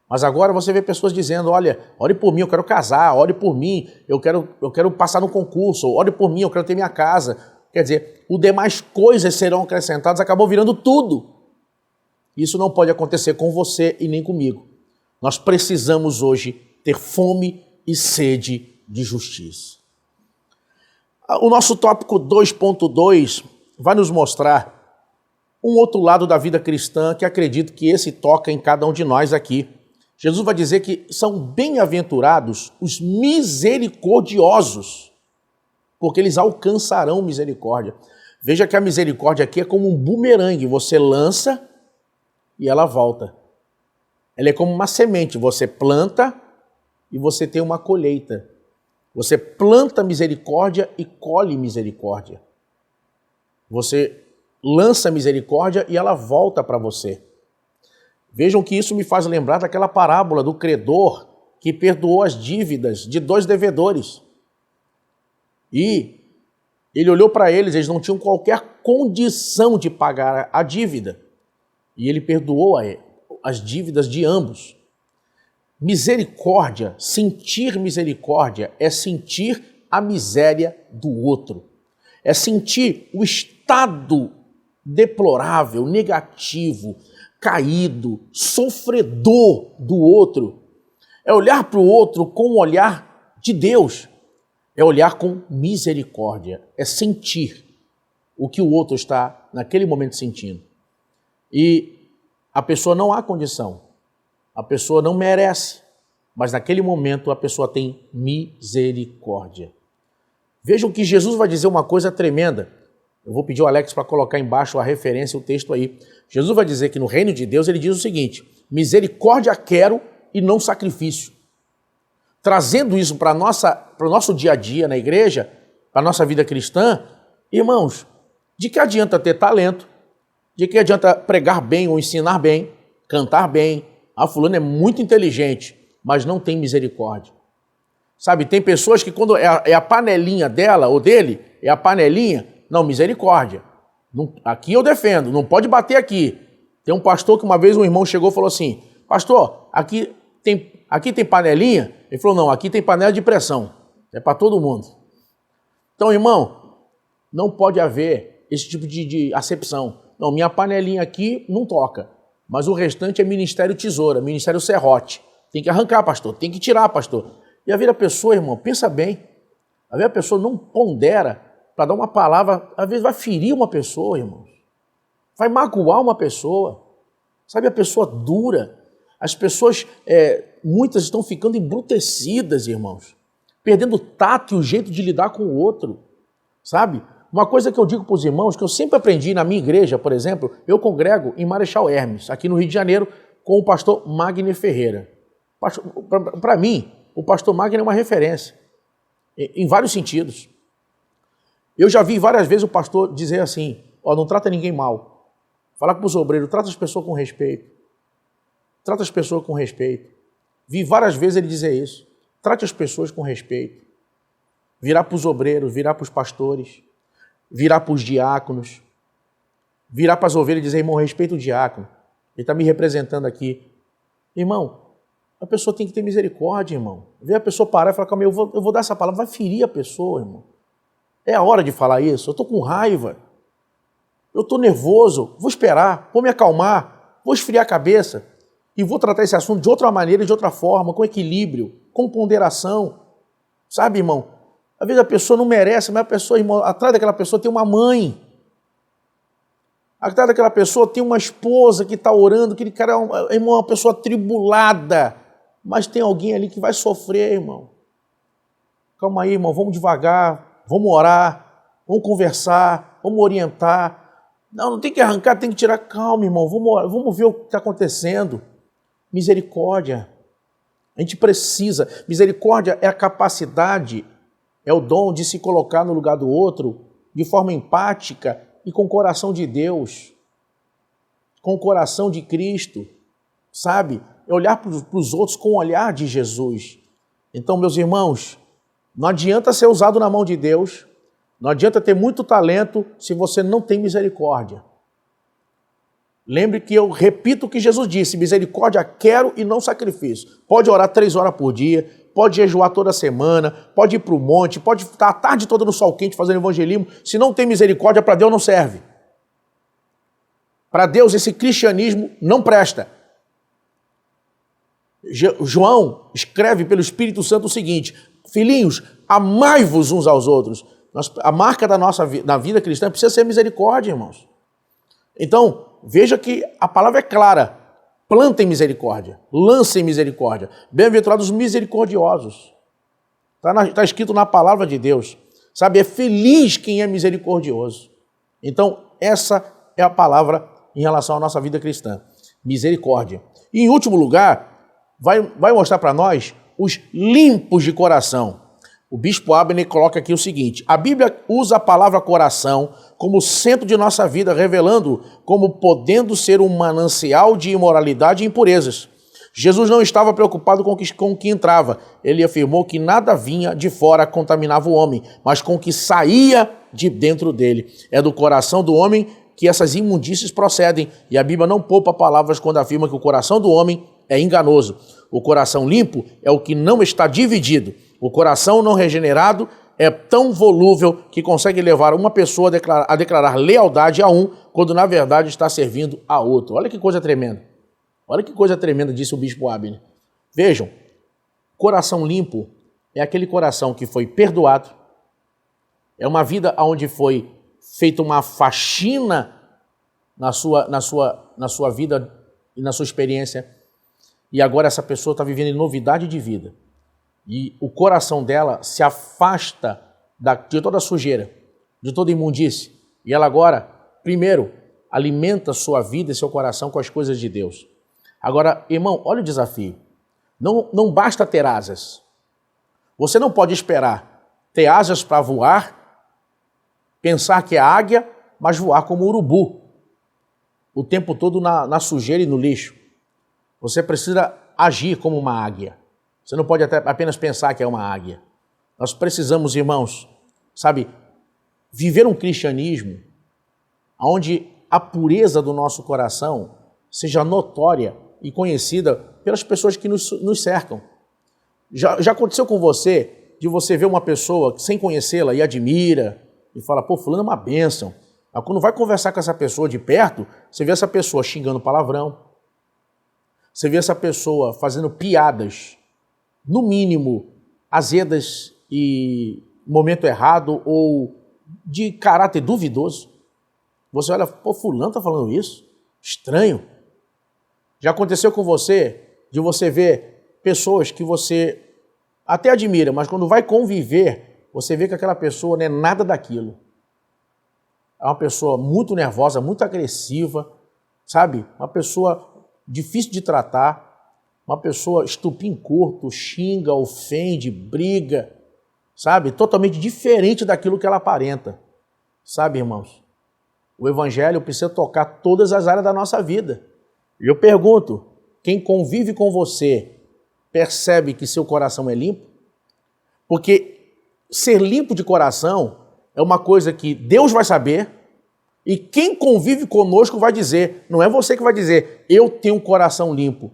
Mas agora você vê pessoas dizendo, olha, ore por mim, eu quero casar, ore por mim, eu quero passar no concurso, ore por mim, eu quero ter minha casa. Quer dizer, o demais coisas serão acrescentadas, acabou virando tudo. Isso não pode acontecer com você e nem comigo. Nós precisamos hoje ter fome e sede de justiça. O nosso tópico 2.2 vai nos mostrar um outro lado da vida cristã que acredito que esse toca em cada um de nós aqui. Jesus vai dizer que são bem-aventurados os misericordiosos, porque eles alcançarão misericórdia. Veja que a misericórdia aqui é como um bumerangue, você lança e ela volta. Ela é como uma semente, você planta e você tem uma colheita. Você planta misericórdia e colhe misericórdia. Você lança misericórdia e ela volta para você. Vejam que isso me faz lembrar daquela parábola do credor que perdoou as dívidas de 2 devedores. E ele olhou para eles não tinham qualquer condição de pagar a dívida. E ele perdoou as dívidas de ambos. Misericórdia, sentir misericórdia, é sentir a miséria do outro. É sentir o estado deplorável, negativo, caído, sofredor do outro. É olhar para o outro com o olhar de Deus. É olhar com misericórdia. É sentir o que o outro está naquele momento sentindo. E a pessoa não há condição. A pessoa não merece. Mas naquele momento a pessoa tem misericórdia. Vejam que Jesus vai dizer uma coisa tremenda. Eu vou pedir ao Alex para colocar embaixo a referência, o texto aí. Jesus vai dizer que no reino de Deus ele diz o seguinte: misericórdia quero e não sacrifício. Trazendo isso para o nosso dia a dia na igreja, para a nossa vida cristã, irmãos, de que adianta ter talento, de que adianta pregar bem ou ensinar bem, cantar bem, fulano é muito inteligente, mas não tem misericórdia. Sabe, tem pessoas que quando é a panelinha dela ou dele, é a panelinha, não, misericórdia. Não, aqui eu defendo, não pode bater aqui. Tem um pastor que uma vez um irmão chegou e falou assim: pastor, aqui tem panelinha? Ele falou: não, aqui tem panela de pressão, é para todo mundo. Então, irmão, não pode haver esse tipo de acepção. Não, minha panelinha aqui não toca, mas o restante é ministério tesoura, ministério serrote. Tem que arrancar, pastor, tem que tirar, pastor. E a vida da pessoa, irmão, pensa bem, a vida da pessoa não pondera para dar uma palavra, às vezes vai ferir uma pessoa, irmão, vai magoar uma pessoa, sabe, a pessoa dura. As pessoas, muitas estão ficando embrutecidas, irmãos, perdendo o tato e o jeito de lidar com o outro, sabe? Uma coisa que eu digo para os irmãos, que eu sempre aprendi na minha igreja, por exemplo, eu congrego em Marechal Hermes, aqui no Rio de Janeiro, com o pastor Magner Ferreira. Para mim, o pastor Magner é uma referência, em vários sentidos. Eu já vi várias vezes o pastor dizer assim: não trata ninguém mal. Falar com os obreiros, trata as pessoas com respeito. Trata as pessoas com respeito. Vi várias vezes ele dizer isso. Trate as pessoas com respeito. Virar para os obreiros, virar para os pastores, virar para os diáconos, virar para as ovelhas e dizer: irmão, respeita o diácono. Ele está me representando aqui. Irmão, a pessoa tem que ter misericórdia, irmão. Ver a pessoa parar e falar: calma, eu vou dar essa palavra, vai ferir a pessoa, irmão. É a hora de falar isso. Eu estou com raiva. Eu estou nervoso. Vou esperar, vou me acalmar, vou esfriar a cabeça. E vou tratar esse assunto de outra maneira, de outra forma, com equilíbrio, com ponderação. Sabe, irmão? Às vezes a pessoa não merece, mas a pessoa, irmão, atrás daquela pessoa tem uma mãe. Atrás daquela pessoa tem uma esposa que está orando, aquele cara é uma pessoa tribulada. Mas tem alguém ali que vai sofrer, irmão. Calma aí, irmão, vamos devagar, vamos orar, vamos conversar, vamos orientar. Não tem que arrancar, tem que tirar. Calma, irmão, vamos ver o que está acontecendo. Misericórdia. A gente precisa. Misericórdia é a capacidade, é o dom de se colocar no lugar do outro de forma empática e com o coração de Deus, com o coração de Cristo, sabe? É olhar para os outros com o olhar de Jesus. Então, meus irmãos, não adianta ser usado na mão de Deus, não adianta ter muito talento se você não tem misericórdia. Lembre que eu repito o que Jesus disse: misericórdia quero e não sacrifício. Pode orar 3 horas por dia, pode jejuar toda semana, pode ir para o monte, pode estar a tarde toda no sol quente fazendo evangelismo. Se não tem misericórdia, para Deus não serve. Para Deus esse cristianismo não presta. João escreve pelo Espírito Santo o seguinte: filhinhos, amai-vos uns aos outros. A marca da nossa na vida cristã precisa ser misericórdia, irmãos. Então, veja que a palavra é clara: plantem misericórdia, lancem misericórdia. Bem-aventurados os misericordiosos. Está escrito na palavra de Deus. Sabe, é feliz quem é misericordioso. Então, essa é a palavra em relação à nossa vida cristã. Misericórdia. E, em último lugar, vai mostrar para nós os limpos de coração. O bispo Abner coloca aqui o seguinte: a Bíblia usa a palavra coração como centro de nossa vida, revelando como podendo ser um manancial de imoralidade e impurezas. Jesus não estava preocupado com o que entrava. Ele afirmou que nada vinha de fora contaminava o homem, mas com o que saía de dentro dele. É do coração do homem que essas imundícies procedem, e a Bíblia não poupa palavras quando afirma que o coração do homem é enganoso. O coração limpo é o que não está dividido. O coração não regenerado é tão volúvel que consegue levar uma pessoa a declarar lealdade a um, quando na verdade está servindo a outro. Olha que coisa tremenda. Olha que coisa tremenda, disse o bispo Abner. Vejam, coração limpo é aquele coração que foi perdoado, é uma vida onde foi feita uma faxina na sua vida e na sua experiência, e agora essa pessoa está vivendo em novidade de vida. E o coração dela se afasta de toda a sujeira, de toda a imundície. E ela agora, primeiro, alimenta sua vida e seu coração com as coisas de Deus. Agora, irmão, olha o desafio. Não basta ter asas. Você não pode esperar ter asas para voar, pensar que é águia, mas voar como urubu, o tempo todo na sujeira e no lixo. Você precisa agir como uma águia. Você não pode apenas pensar que é uma águia. Nós precisamos, irmãos, viver um cristianismo onde a pureza do nosso coração seja notória e conhecida pelas pessoas que nos cercam. Já aconteceu com você, de você ver uma pessoa sem conhecê-la e admira, e fala, pô, fulano é uma bênção. Mas quando vai conversar com essa pessoa de perto, você vê essa pessoa xingando palavrão, você vê essa pessoa fazendo piadas, no mínimo, azedas e momento errado ou de caráter duvidoso. Você olha, pô, fulano está falando isso? Estranho. Já aconteceu com você de você ver pessoas que você até admira, mas quando vai conviver, você vê que aquela pessoa não é nada daquilo. É uma pessoa muito nervosa, muito agressiva, uma pessoa difícil de tratar, uma pessoa estupim curto, xinga, ofende, briga, totalmente diferente daquilo que ela aparenta. Irmãos, o evangelho precisa tocar todas as áreas da nossa vida. E eu pergunto, quem convive com você percebe que seu coração é limpo? Porque ser limpo de coração é uma coisa que Deus vai saber e quem convive conosco vai dizer. Não é você que vai dizer, eu tenho um coração limpo.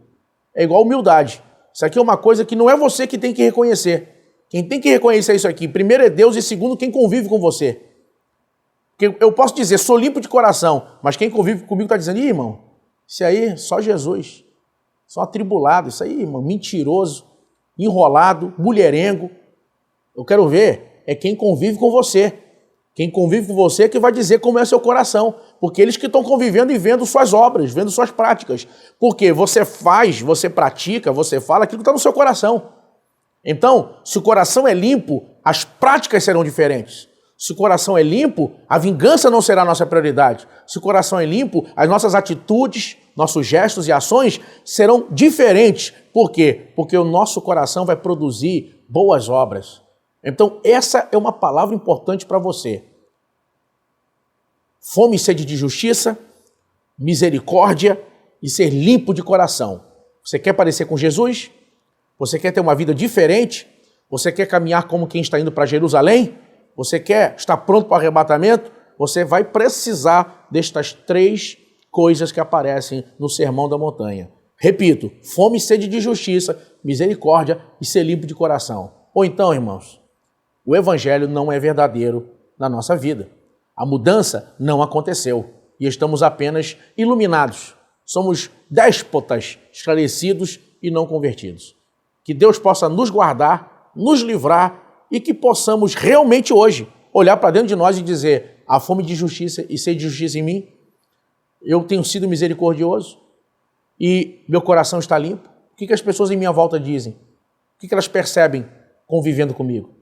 É igual humildade. Isso aqui é uma coisa que não é você que tem que reconhecer. Quem tem que reconhecer isso aqui, primeiro é Deus e segundo quem convive com você. Porque eu posso dizer, sou limpo de coração, mas quem convive comigo está dizendo, irmão, isso aí só Jesus, só atribulado, isso aí, irmão, mentiroso, enrolado, mulherengo. Eu quero ver é quem convive com você. Quem convive com você é que vai dizer como é seu coração. Porque eles que estão convivendo e vendo suas obras, vendo suas práticas. Porque você faz, você pratica, você fala aquilo que está no seu coração. Então, se o coração é limpo, as práticas serão diferentes. Se o coração é limpo, a vingança não será a nossa prioridade. Se o coração é limpo, as nossas atitudes, nossos gestos e ações serão diferentes. Por quê? Porque o nosso coração vai produzir boas obras. Então, essa é uma palavra importante para você. Fome e sede de justiça, misericórdia e ser limpo de coração. Você quer parecer com Jesus? Você quer ter uma vida diferente? Você quer caminhar como quem está indo para Jerusalém? Você quer estar pronto para o arrebatamento? Você vai precisar destas 3 coisas que aparecem no Sermão da Montanha. Repito, fome e sede de justiça, misericórdia e ser limpo de coração. Ou então, irmãos, o evangelho não é verdadeiro na nossa vida. A mudança não aconteceu e estamos apenas iluminados. Somos déspotas, esclarecidos e não convertidos. Que Deus possa nos guardar, nos livrar e que possamos realmente hoje olhar para dentro de nós e dizer: há fome de justiça e sede de justiça em mim, eu tenho sido misericordioso e meu coração está limpo. O que as pessoas em minha volta dizem? O que elas percebem convivendo comigo?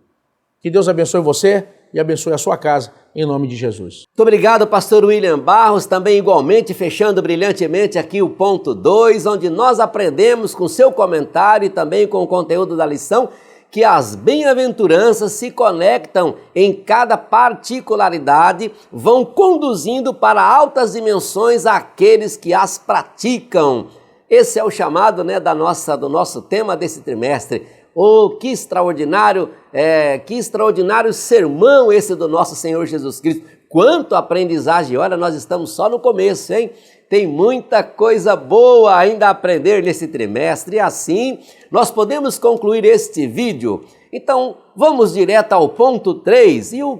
Que Deus abençoe você e abençoe a sua casa, em nome de Jesus. Muito obrigado, pastor William Barros, também igualmente fechando brilhantemente aqui o ponto 2, onde nós aprendemos com seu comentário e também com o conteúdo da lição, que as bem-aventuranças se conectam em cada particularidade, vão conduzindo para altas dimensões aqueles que as praticam. Esse é o chamado, do nosso tema desse trimestre. Oh, que extraordinário sermão esse do nosso Senhor Jesus Cristo. Quanto aprendizagem, olha, nós estamos só no começo, hein? Tem muita coisa boa ainda a aprender nesse trimestre e assim nós podemos concluir este vídeo Então, vamos direto ao ponto 3 e o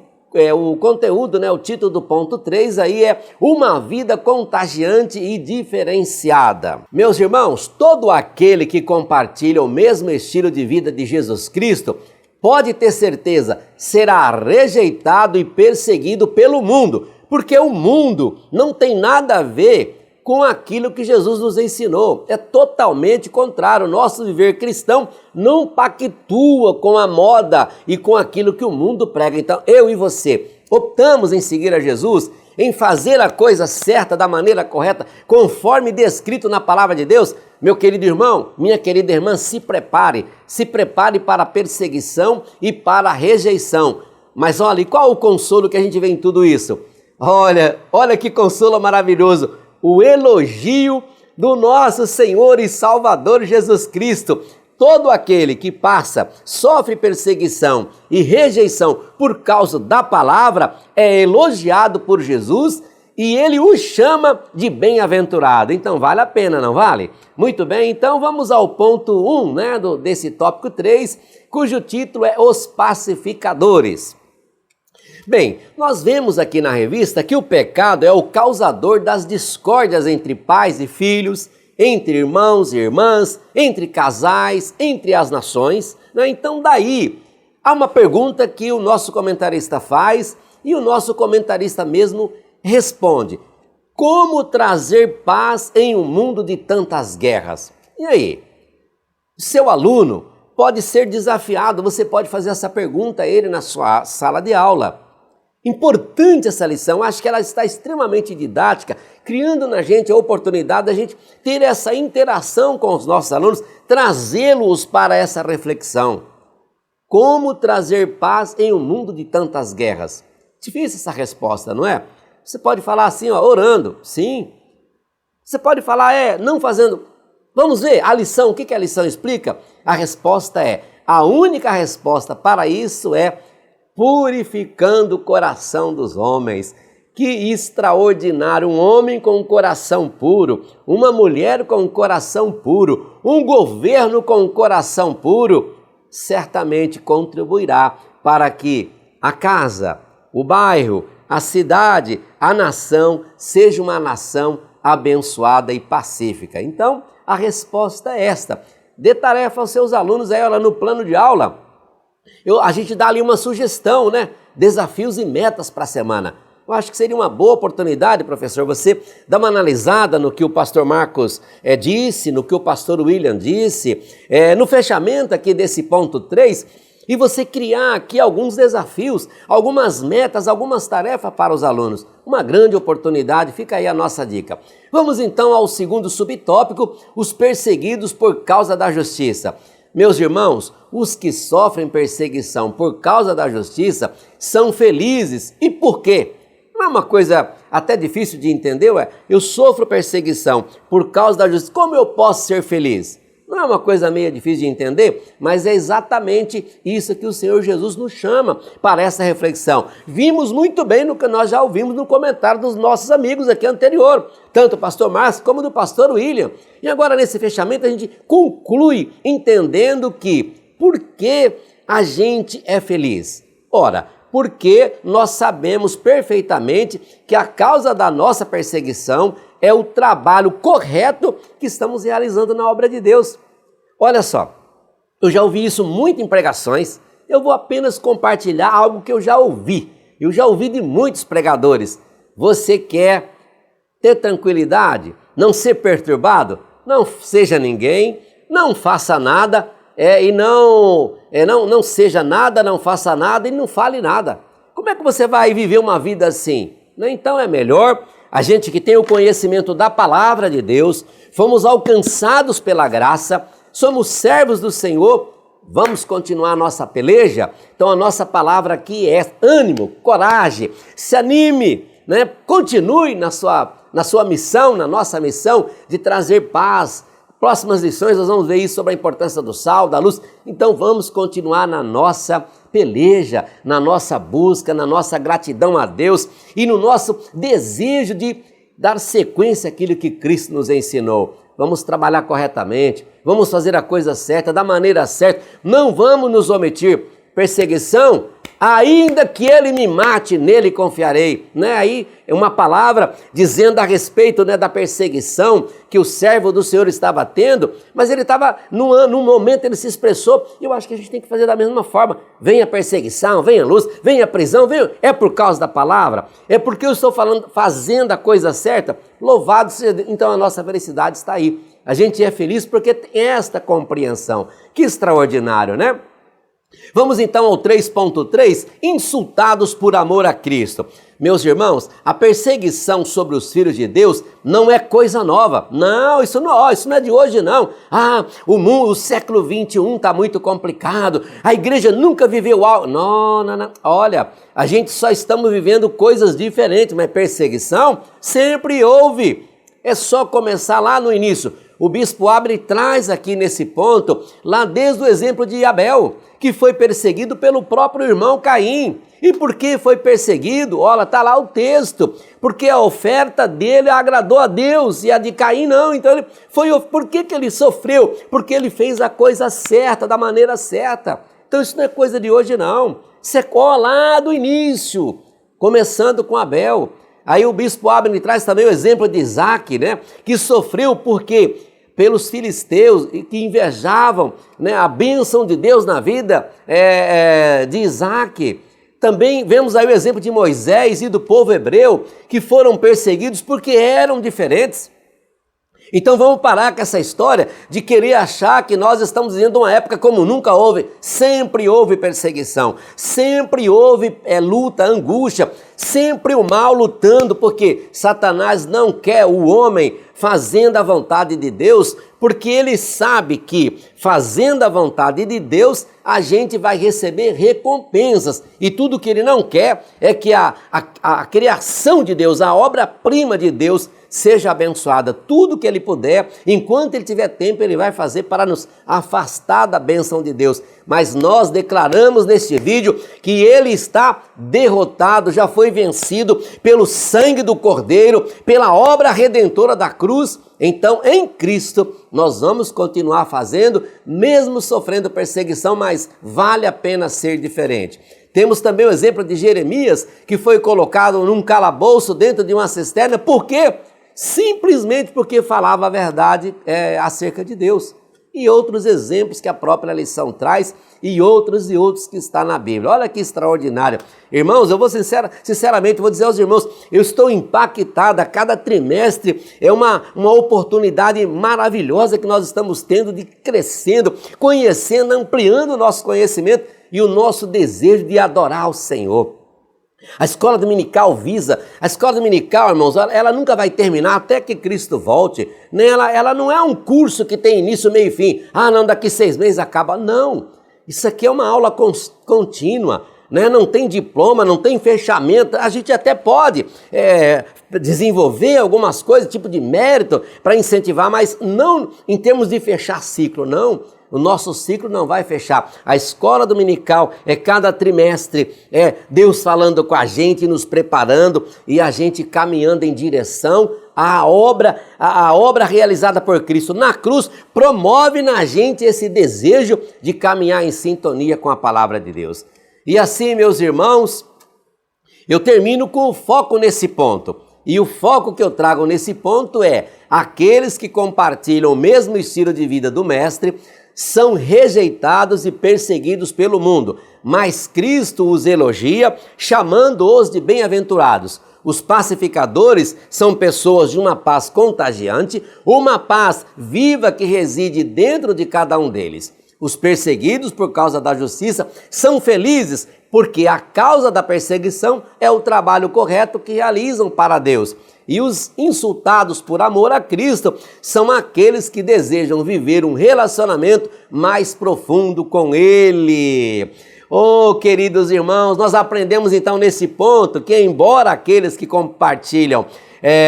conteúdo, o título do ponto 3 aí é uma vida contagiante e diferenciada. Meus irmãos, todo aquele que compartilha o mesmo estilo de vida de Jesus Cristo, pode ter certeza, será rejeitado e perseguido pelo mundo, porque o mundo não tem nada a ver com aquilo que Jesus nos ensinou. É totalmente contrário. O nosso viver cristão não pactua com a moda e com aquilo que o mundo prega. Então, eu e você optamos em seguir a Jesus, em fazer a coisa certa da maneira correta, conforme descrito na palavra de Deus. Meu querido irmão, minha querida irmã, se prepare para a perseguição e para a rejeição. Mas olha, e qual o consolo que a gente vê em tudo isso? Olha que consolo maravilhoso. O elogio do nosso Senhor e Salvador Jesus Cristo. Todo aquele que sofre perseguição e rejeição por causa da palavra é elogiado por Jesus e ele o chama de bem-aventurado. Então vale a pena, não vale? Muito bem, então vamos ao ponto 1, desse tópico 3, cujo título é Os Pacificadores. Bem, nós vemos aqui na revista que o pecado é o causador das discórdias entre pais e filhos, entre irmãos e irmãs, entre casais, entre as nações. Então daí há uma pergunta que o nosso comentarista faz e o nosso comentarista mesmo responde: como trazer paz em um mundo de tantas guerras? E aí? Seu aluno pode ser desafiado, você pode fazer essa pergunta a ele na sua sala de aula. Importante essa lição, acho que ela está extremamente didática, criando na gente a oportunidade da gente ter essa interação com os nossos alunos, trazê-los para essa reflexão. Como trazer paz em um mundo de tantas guerras? Difícil essa resposta, não é? Você pode falar assim, orando, sim. Você pode falar, não fazendo. Vamos ver a lição, o que a lição explica? A resposta a única resposta para isso é purificando o coração dos homens. Que extraordinário, um homem com um coração puro, uma mulher com um coração puro, um governo com um coração puro, certamente contribuirá para que a casa, o bairro, a cidade, a nação seja uma nação abençoada e pacífica. Então, a resposta é esta. Dê tarefa aos seus alunos aí, no plano de aula. A gente dá ali uma sugestão, Desafios e metas para a semana. Eu acho que seria uma boa oportunidade, professor, você dar uma analisada no que o pastor Marcos disse, no que o pastor William disse, no fechamento aqui desse ponto 3, e você criar aqui alguns desafios, algumas metas, algumas tarefas para os alunos. Uma grande oportunidade, fica aí a nossa dica. Vamos então ao segundo subtópico, os perseguidos por causa da justiça. Meus irmãos, os que sofrem perseguição por causa da justiça são felizes. E por quê? Não é uma coisa até difícil de entender, eu sofro perseguição por causa da justiça, como eu posso ser feliz? Não é uma coisa meio difícil de entender, mas é exatamente isso que o Senhor Jesus nos chama para essa reflexão. Vimos muito bem no que nós já ouvimos no comentário dos nossos amigos aqui anterior, tanto do pastor Márcio como do pastor William. E agora nesse fechamento a gente conclui entendendo que por que a gente é feliz? Ora, porque nós sabemos perfeitamente que a causa da nossa perseguição é o trabalho correto que estamos realizando na obra de Deus. Olha só, eu já ouvi isso muito em pregações, eu vou apenas compartilhar algo que eu já ouvi. Eu já ouvi de muitos pregadores. Você quer ter tranquilidade, não ser perturbado? Não seja ninguém, não faça nada, não seja nada, não faça nada e não fale nada. Como é que você vai viver uma vida assim? Então é melhor a gente que tem o conhecimento da palavra de Deus, fomos alcançados pela graça, somos servos do Senhor, vamos continuar a nossa peleja? Então a nossa palavra aqui é ânimo, coragem, se anime, Continue na sua missão, na nossa missão de trazer paz. Próximas lições nós vamos ver isso sobre a importância do sal, da luz. Então vamos continuar na nossa peleja, na nossa busca, na nossa gratidão a Deus e no nosso desejo de dar sequência àquilo que Cristo nos ensinou. Vamos trabalhar corretamente, vamos fazer a coisa certa, da maneira certa, não vamos nos omitir. Perseguição, ainda que ele me mate, nele confiarei. Aí é uma palavra dizendo a respeito, da perseguição que o servo do Senhor estava tendo, mas ele estava, num momento ele se expressou, e eu acho que a gente tem que fazer da mesma forma. Vem a perseguição, vem a luz, vem a prisão, é por causa da palavra, é porque eu estou fazendo a coisa certa. Louvado seja, então a nossa felicidade está aí. A gente é feliz porque tem esta compreensão. Que extraordinário, né? Vamos então ao 3.3, insultados por amor a Cristo. Meus irmãos, a perseguição sobre os filhos de Deus não é coisa nova. Não, isso não é de hoje não. O século 21 está muito complicado, a igreja nunca viveu algo. Não. Olha, a gente só estamos vivendo coisas diferentes, mas perseguição sempre houve. É só começar lá no início. O bispo abre e traz aqui nesse ponto, lá desde o exemplo de Abel, que foi perseguido pelo próprio irmão Caim. E por que foi perseguido? Olha, está lá o texto. Porque a oferta dele agradou a Deus e a de Caim não. Então, por que ele sofreu? Porque ele fez a coisa certa, da maneira certa. Então, isso não é coisa de hoje não. Isso é lá do início, começando com Abel. Aí o bispo abre e traz também o exemplo de Isaac, que sofreu pelos filisteus que invejavam, a bênção de Deus na vida de Isaac. Também vemos aí o exemplo de Moisés e do povo hebreu, que foram perseguidos porque eram diferentes. Então vamos parar com essa história de querer achar que nós estamos vivendo uma época como nunca houve. Sempre houve perseguição, sempre houve luta, angústia, sempre o mal lutando, porque Satanás não quer o homem fazendo a vontade de Deus, porque ele sabe que fazendo a vontade de Deus, a gente vai receber recompensas. E tudo que ele não quer é que a criação de Deus, a obra-prima de Deus, seja abençoada. Tudo que ele puder, enquanto ele tiver tempo, ele vai fazer para nos afastar da bênção de Deus. Mas nós declaramos neste vídeo que ele está derrotado, já foi vencido pelo sangue do Cordeiro, pela obra redentora da cruz. Então, em Cristo, nós vamos continuar fazendo, mesmo sofrendo perseguição, mas vale a pena ser diferente. Temos também o exemplo de Jeremias, que foi colocado num calabouço dentro de uma cisterna. Por quê? Simplesmente porque falava a verdade acerca de Deus. E outros exemplos que a própria lição traz, e outros que está na Bíblia. Olha que extraordinário. Irmãos, eu vou sinceramente vou dizer aos irmãos, eu estou impactado. A cada trimestre é uma oportunidade maravilhosa que nós estamos tendo de crescendo, conhecendo, ampliando o nosso conhecimento e o nosso desejo de adorar o Senhor. A escola dominical a escola dominical, irmãos, ela nunca vai terminar até que Cristo volte. Ela não é um curso que tem início, meio e fim. Não, daqui 6 meses acaba. Não, isso aqui é uma aula contínua, não tem diploma, não tem fechamento. A gente até pode desenvolver algumas coisas, tipo de mérito, para incentivar, mas não em termos de fechar ciclo, não. O nosso ciclo não vai fechar. A escola dominical é cada trimestre, Deus falando com a gente, nos preparando e a gente caminhando em direção à obra realizada por Cristo na cruz, promove na gente esse desejo de caminhar em sintonia com a palavra de Deus. E assim, meus irmãos, eu termino com o foco nesse ponto. E o foco que eu trago nesse ponto é: aqueles que compartilham o mesmo estilo de vida do Mestre são rejeitados e perseguidos pelo mundo, mas Cristo os elogia, chamando-os de bem-aventurados. Os pacificadores são pessoas de uma paz contagiante, uma paz viva que reside dentro de cada um deles. Os perseguidos por causa da justiça são felizes, porque a causa da perseguição é o trabalho correto que realizam para Deus. E os insultados por amor a Cristo são aqueles que desejam viver um relacionamento mais profundo com Ele. Oh, queridos irmãos, nós aprendemos então nesse ponto que, embora aqueles que compartilham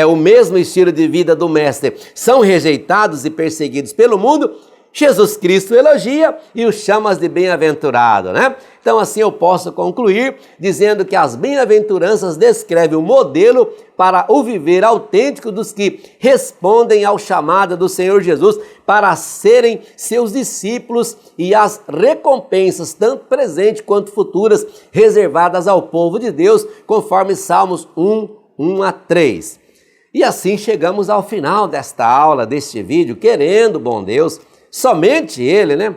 o mesmo estilo de vida do Mestre são rejeitados e perseguidos pelo mundo, Jesus Cristo elogia e o chama de bem-aventurado, né? Então assim eu posso concluir dizendo que as bem-aventuranças descrevem o modelo para o viver autêntico dos que respondem ao chamado do Senhor Jesus para serem seus discípulos e as recompensas, tanto presentes quanto futuras, reservadas ao povo de Deus, conforme Salmos 1:1-3. E assim chegamos ao final desta aula, deste vídeo, querendo, bom Deus, somente Ele, né?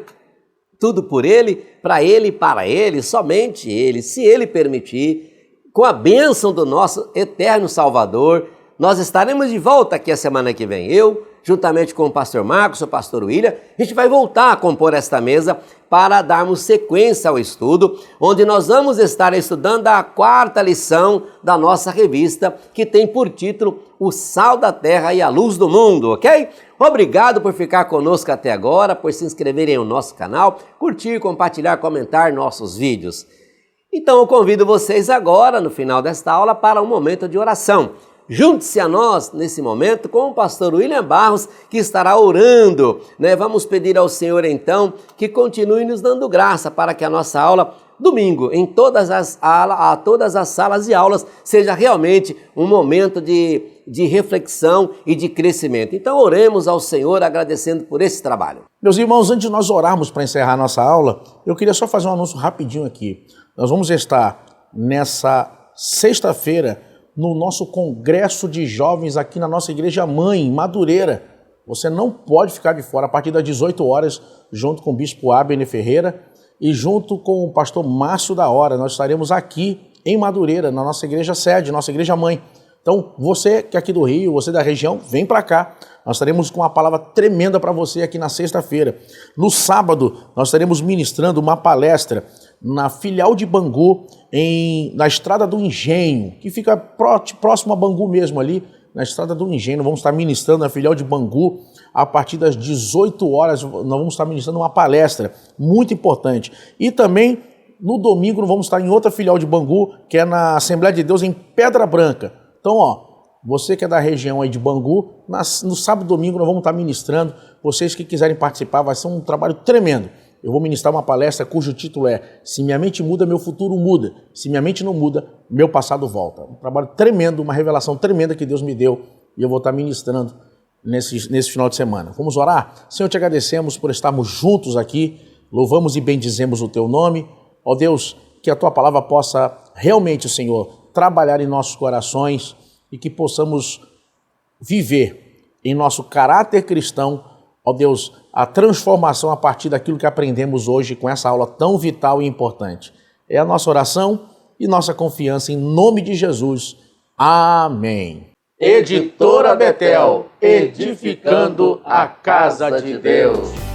Tudo por Ele, para Ele e para Ele, somente Ele, se Ele permitir, com a bênção do nosso eterno Salvador, nós estaremos de volta aqui a semana que vem. Eu, juntamente com o pastor Marcos, o pastor William, a gente vai voltar a compor esta mesa para darmos sequência ao estudo, onde nós vamos estar estudando a 4ª lição da nossa revista, que tem por título O Sal da Terra e a Luz do Mundo, ok? Obrigado por ficar conosco até agora, por se inscreverem no nosso canal, curtir, compartilhar, comentar nossos vídeos. Então eu convido vocês agora, no final desta aula, para um momento de oração. Junte-se a nós nesse momento com o pastor William Barros, que estará orando, né? Vamos pedir ao Senhor então que continue nos dando graça para que a nossa aula domingo, em todas as salas e aulas, seja realmente um momento de reflexão e de crescimento. Então oremos ao Senhor agradecendo por esse trabalho. Meus irmãos, antes de nós orarmos para encerrar a nossa aula, eu queria só fazer um anúncio rapidinho aqui. Nós vamos estar nessa sexta-feira no nosso congresso de jovens aqui na nossa igreja mãe, em Madureira. Você não pode ficar de fora, a partir das 18 horas, junto com o bispo Abner Ferreira e junto com o pastor Márcio da Hora. Nós estaremos aqui em Madureira, na nossa igreja sede, nossa igreja mãe. Então, você que é aqui do Rio, você da região, vem para cá. Nós estaremos com uma palavra tremenda para você aqui na sexta-feira. No sábado, nós estaremos ministrando uma palestra na filial de Bangu, na Estrada do Engenho, que fica próximo a Bangu mesmo ali, na Estrada do Engenho. Vamos estar ministrando na filial de Bangu a partir das 18 horas. Nós vamos estar ministrando uma palestra muito importante. E também, no domingo, nós vamos estar em outra filial de Bangu, que é na Assembleia de Deus em Pedra Branca. Então, você que é da região aí de Bangu, no sábado e domingo nós vamos estar ministrando. Vocês que quiserem participar, vai ser um trabalho tremendo. Eu vou ministrar uma palestra cujo título é Se Minha Mente Muda, Meu Futuro Muda. Se Minha Mente Não Muda, Meu Passado Volta. Um trabalho tremendo, uma revelação tremenda que Deus me deu e eu vou estar ministrando nesse final de semana. Vamos orar? Senhor, te agradecemos por estarmos juntos aqui, louvamos e bendizemos o Teu nome. Ó Deus, que a Tua palavra possa realmente, Senhor, trabalhar em nossos corações e que possamos viver em nosso caráter cristão, ó Deus, a transformação a partir daquilo que aprendemos hoje com essa aula tão vital e importante. É a nossa oração e nossa confiança em nome de Jesus. Amém. Editora Betel, edificando a casa de Deus.